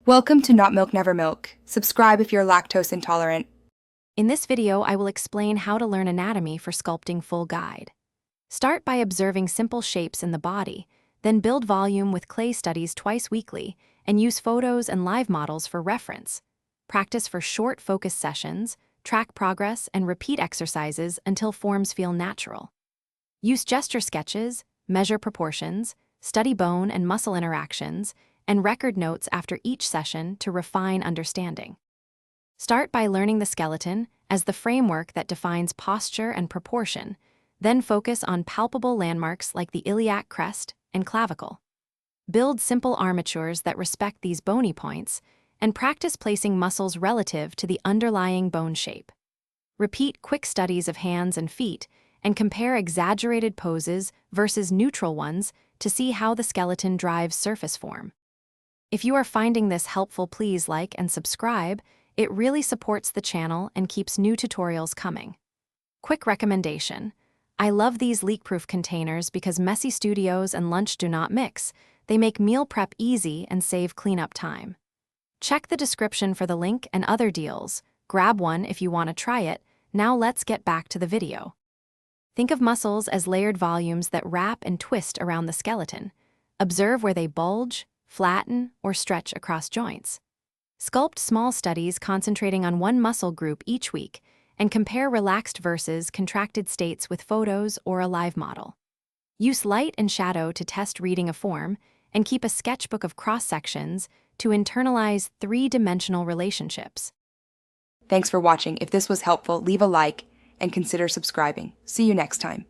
Welcome to Not Milk Never Milk. Subscribe if you're lactose intolerant. In this video, I will explain how to learn anatomy for sculpting full guide. Start by observing simple shapes in the body, then build volume with clay studies twice weekly, and use photos and live models for reference. Practice for short focus sessions, track progress, and repeat exercises until forms feel natural. Use gesture sketches, measure proportions, study bone and muscle interactions, and record notes after each session to refine understanding. Start by learning the skeleton as the framework that defines posture and proportion, then focus on palpable landmarks like the iliac crest and clavicle. Build simple armatures that respect these bony points, and practice placing muscles relative to the underlying bone shape. Repeat quick studies of hands and feet, and compare exaggerated poses versus neutral ones to see how the skeleton drives surface form. If you are finding this helpful, please like and subscribe. It really supports the channel and keeps new tutorials coming. Quick recommendation. I love these leak-proof containers because messy studios and lunch do not mix. They make meal prep easy and save cleanup time. Check the description for the link and other deals. Grab one if you want to try it. Now let's get back to the video. Think of muscles as layered volumes that wrap and twist around the skeleton. Observe where they bulge, flatten, or stretch across joints. Sculpt small studies concentrating on one muscle group each week, and compare relaxed versus contracted states with photos or a live model. Use light and shadow to test reading a form, and keep a sketchbook of cross-sections to internalize three-dimensional relationships. Thanks for watching. If this was helpful, leave a like and consider subscribing. See you next time.